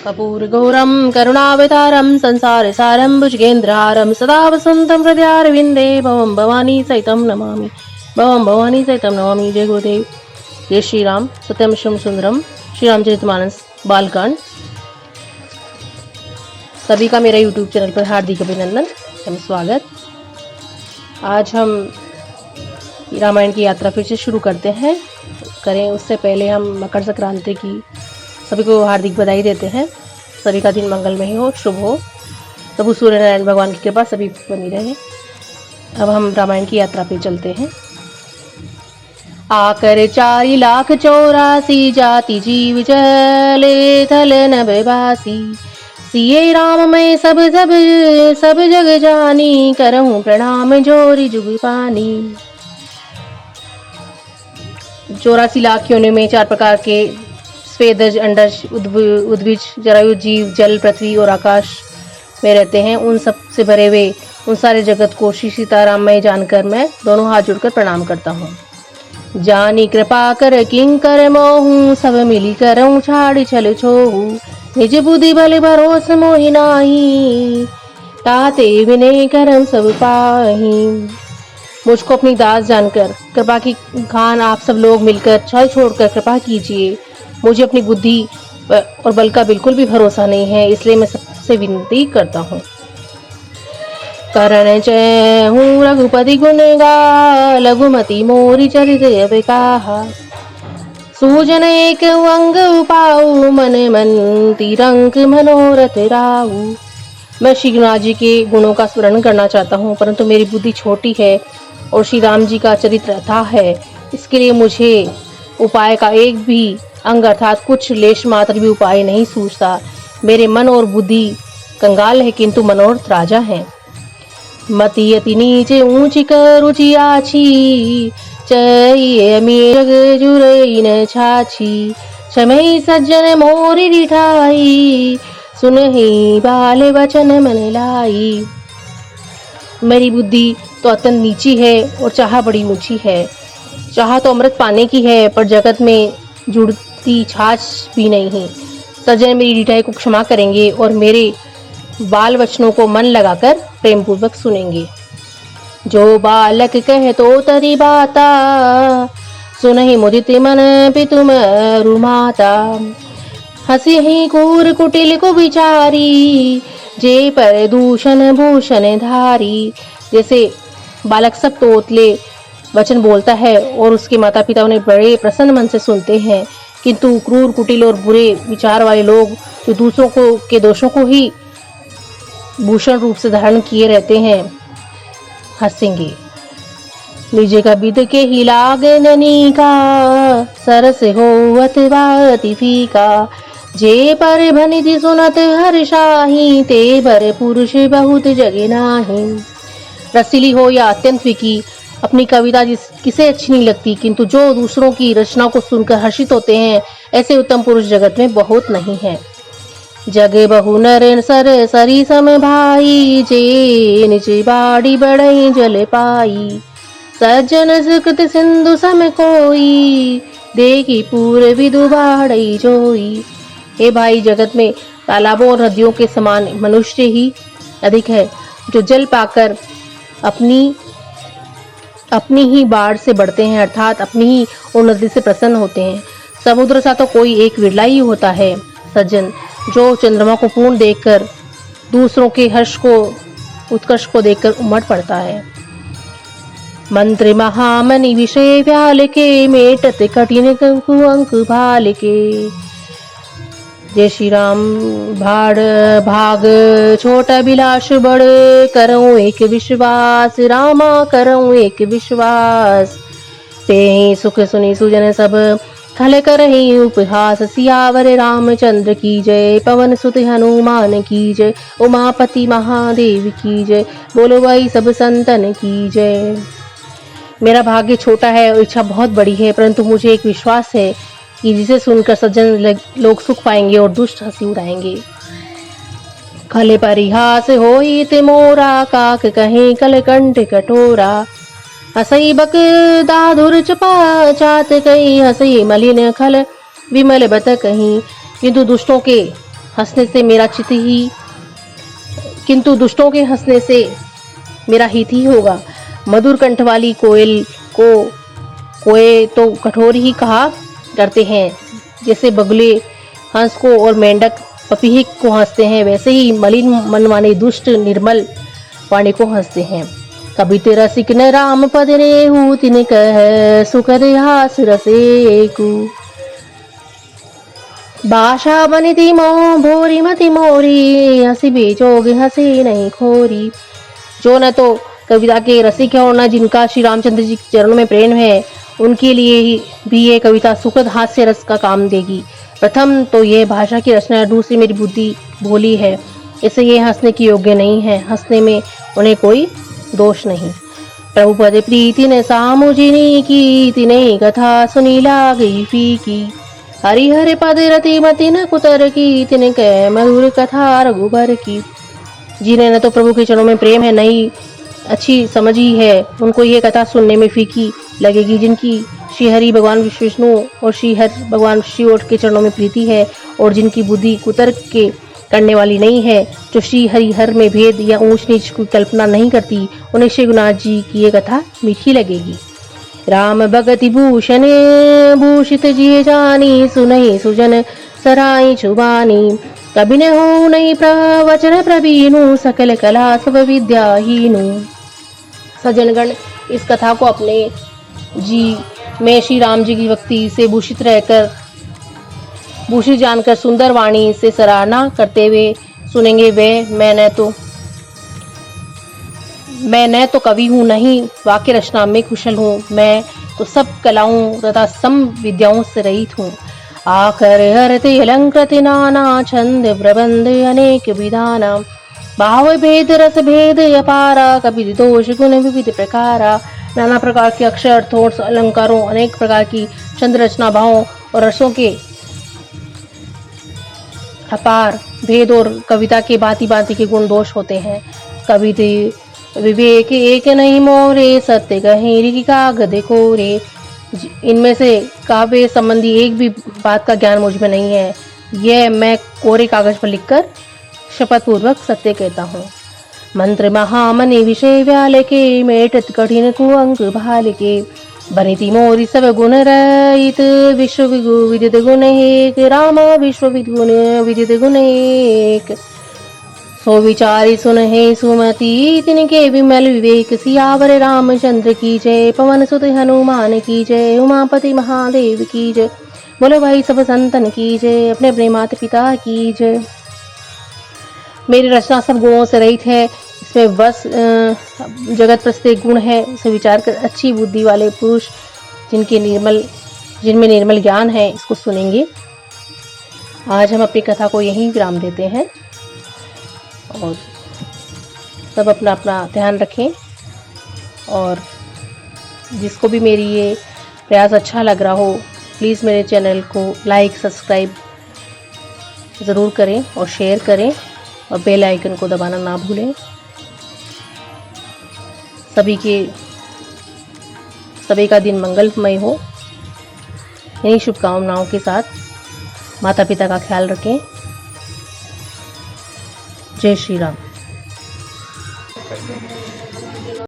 कर्पूरगौरं करुणावतारं संसारसारं भुजगेन्द्रहारं सदा वसन्तं हृदयारविन्दे भवं भवानी सहितं नमामि। भवं भवानी सहितं नमामि। जय गुरुदेव। जय श्री राम। सत्यम शिवम सुंदरम। श्री रामचरितमानस बालकांड। सभी का मेरा यूट्यूब चैनल पर हार्दिक अभिनंदन एवं स्वागत। आज हम रामायण की यात्रा फिर से शुरू करते हैं। उससे पहले हम मकर संक्रांति की सभी को हार्दिक बधाई देते हैं। सभी का दिन मंगलमय हो, शुभ हो। प्रभु सूर्य नारायण भगवान की कृपा सभी पर बनी रहे। अब हम रामायण की यात्रा पे चलते हैं। आकर 4,84,00,000 जाति जीव चले थल नभवासी। सिये राम मैं सब जग जानी, करहूँ प्रणाम जोरी जुग पानी। 84 लाख योनियों में 4 प्रकार के स्वेदज, अंडज, उद्भिज, जरायु जीव जल, पृथ्वी और आकाश में रहते हैं। उन सब से भरे हुए उन सारे जगत को श्री सीताराम में जानकर मैं दोनों हाथ जोड़कर प्रणाम करता हूँ। जानी कृपा कर किंकर मोहू, सब मिली करऊँ छाड़ी छल छोहू। निज बुद्धि बल भरोस मोहि नाही, ताते विनय करम सब पाही। मुझको अपनी दास जानकर कृपा की खान आप सब लोग मिलकर छल छोड़कर कृपा कीजिए। मुझे अपनी बुद्धि और बल का बिल्कुल भी भरोसा नहीं है, इसलिए मैं सबसे विनती करता हूँ। करण चय हूँ रघुपति गुण गा, लघुमति मोरी चरित अब कहा। सूजन एक अंग उपाऊ, मन मन तिरंक मनोरथ राहु। मैं श्री गुरुनाथ जी के गुणों का स्मरण करना चाहता हूँ, परंतु मेरी बुद्धि छोटी है और श्री राम जी का चरित्र अथाह है। इसके लिए मुझे उपाय का एक भी अंग अर्थात कुछ लेश मात्र भी उपाय नहीं सूझता। मेरे मन और बुद्धि कंगाल है, किंतु मनोरथ राजा है। मति अति नीचे ऊंची रुचि आछी, चय जग जुरई न छाछी। क्षमई सज्जन मोरी रिठाई, सुनहि बाल वचन मन लाई। मेरी बुद्धि तो अत्यंत नीची है और चाह बड़ी ऊंची है। चाह तो अमृत पाने की है, पर जगत में जुड़ती छाछ भी नहीं। सज्जन मेरी रिठाई को क्षमा करेंगे और मेरे बाल वचनों को मन लगाकर प्रेम पूर्वक सुनेंगे। जो बालक कह तो तरी बाता, सुनहि मुदित मन पितु मरु माता। हसी ही कूर कुटिल को विचारी, जे पर दूषण भूषण धारी। जैसे बालक सब तोतले वचन बोलता है और उसके माता पिता उन्हें बड़े प्रसन्न मन से सुनते हैं, किंतु क्रूर कुटिल और बुरे विचार वाले लोग जो दूसरों को के दोषों को ही भूषण रूप से धारण किए रहते हैं, हंसेंगे। निज का विद के ही लागनी का, सरस होवत बाति फीका। जे पर भनिति सुनत हर्षाही, ते बर पुरुष बहुत जगे नाही। रसीली हो या अत्यंत फीकी, अपनी कविता किसे अच्छी नहीं लगती, किंतु जो दूसरों की रचना को सुनकर हर्षित होते हैं, ऐसे उत्तम पुरुष जगत में बहुत नहीं है। जगे बहु नर सर सरी सम भाई, जे निज बाड़ी बढ़ई जल पाई। सज्जन सुकृत सिंधु सम कोई, देखी पूर विदु बाड़ई जोई। हे भाई, जगत में तालाबों और नदियों के समान मनुष्य ही अधिक है, जो जल पाकर अपनी ही बाढ़ से बढ़ते हैं, अर्थात अपनी ही उन्नति से प्रसन्न होते हैं। समुद्र सा तो कोई एक विरला ही होता है सज्जन, जो चंद्रमा को पूर्ण देखकर दूसरों के उत्कर्ष को देखकर उमड़ पड़ता है। मंत्र महामनि विषय व्याल के, मेटत कठिन अंक भाल के। जय श्री राम। भाग छोटा बिलास बड़, करऊँ एक विश्वास। रामा करऊँ एक विश्वास। ते सुख सुनी सुजन सब, खल करहि उपहास। सियावर रामचंद्र की जय, पवन सुत हनुमान की जय। उमापति महादेव की जय, बोलो भाई सब संतन की जय। मेरा भाग्य छोटा है और इच्छा बहुत बड़ी है, परंतु मुझे एक विश्वास है कि जिसे सुनकर सज्जन लोग सुख पाएंगे और दुष्ट हंसी उड़ाएंगे। खले परिहास होई ते मोरा, काक कहीं कलकंठ कटोरा। हसई बक दाधुर चपा चात कहीं, हसई मलिन खल विमल बत कहीं। किंतु दुष्टों के हंसने से मेरा चित्त ही, किंतु दुष्टों के हंसने से मेरा हित ही होगा। मधुर कंठ वाली कोयल को कोए तो कठोर ही कहा करते हैं, जैसे बगुले हंस को और मेंढक पपीहिक को हंसते हैं, वैसे ही मलिन मन वाले दुष्ट निर्मल वाणी को हंसते हैं। कभी तेरा सिक न राम पद रेहू तिन कह सुख हास रसेकु। भाषा बनिति मोह भोरी मति मोरी हंसी बेचोगे हंसी नहीं खोरी। जो न तो कविता के रसिक है और न जिनका श्री रामचंद्र जी के चरणों में प्रेम है, उनके लिए भी ये कविता सुखद हास्य रस का काम देगी। प्रथम तो यह भाषा की रचना, दूसरी मेरी बुद्धि भोली है, इससे ये हंसने की योग्य नहीं है। हंसने में उन्हें कोई दोष नहीं। प्रभु पद प्रीति न सामुजिनी की तिने कथा सुनी लागई फीकी। हरिहर पद रति मति न कुतर की तिने कह मधुर कथा रघुबर की। जिन्हें न तो प्रभु के चरणों में प्रेम है, नहीं अच्छी समझी है, उनको ये कथा सुनने में फीकी लगेगी। जिनकी श्री हरि भगवान विष्णु और श्री हरि भगवान शिव के चरणों में प्रीति है और जिनकी बुद्धि कुतर्क के करने वाली नहीं है, जो श्री हरिहर में भेद या ऊंच नीच की कल्पना नहीं करती, उन्हें श्री गुरुनाथ जी की ये कथा मीठी लगेगी। राम भगति भूषण भूषित जिये जानी सुनहि सुजन सराई छुबानी। कभी न हो नहीं प्रवचन प्रवीणु सकल कला सब विद्याहीनु। सज्जनगण इस कथा को अपने जी में श्री राम जी की भक्ति से भूषित रहकर, भूषित जानकर सुंदर वाणी से सराहना करते हुए सुनेंगे। वे मैं न तो कवि हूँ, नहीं वाक्य रचना में कुशल हूँ, मैं तो सब कलाओं तथा सम विद्याओं से रहित हूँ। आकर हरते अलंकृत नाना छंद प्रबंध अनेक विधाना। भाव भेद रस भेद अपारा कवि दोष गुण विविध प्रकारा। नाना प्रकार के अक्षर अर्थों अलंकारों, अनेक प्रकार की छंद रचना भावों और रसों के अपार भेद और कविता के भांति भांति के गुण दोष होते हैं। कविते विवेक एक नहीं मोरे सत्य कहीं कागद कोरे। इनमें से काव्य संबंधी एक भी बात का ज्ञान मुझ में नहीं है, यह मैं कोरे कागज पर लिखकर शपथ पूर्वक सत्य कहता हूँ। मंत्र महामनि विषय व्याल के मेटत कठिन कुअंक भाल के। बनिति मोरी सब गुण रहित विश्व विदित गुण एक। राम विश्व विदित गुण एक। सो विचारी सुन है सुमति तिनके विमल विवेक। सियावर रामचंद्र की जय, पवन सुत हनुमान की जय, उमापति महादेव की जय। बोलो भाई सब संतन की जय, अपने अपने माता पिता की जय। मेरी रचना सब गुणों से रहित है, इसमें बस जगत प्रत्येक गुण है। इसे विचार कर अच्छी बुद्धि वाले पुरुष जिनमें निर्मल ज्ञान है, इसको सुनेंगे। आज हम अपनी कथा को यहीं विराम देते हैं और सब अपना अपना ध्यान रखें। और जिसको भी मेरी ये प्रयास अच्छा लग रहा हो, प्लीज़ मेरे चैनल को लाइक सब्सक्राइब ज़रूर करें और शेयर करें और बेल आइकन को दबाना ना भूलें। सभी का दिन मंगलमय हो। इन्हीं शुभकामनाओं के साथ माता पिता का ख्याल रखें। जय श्री राम।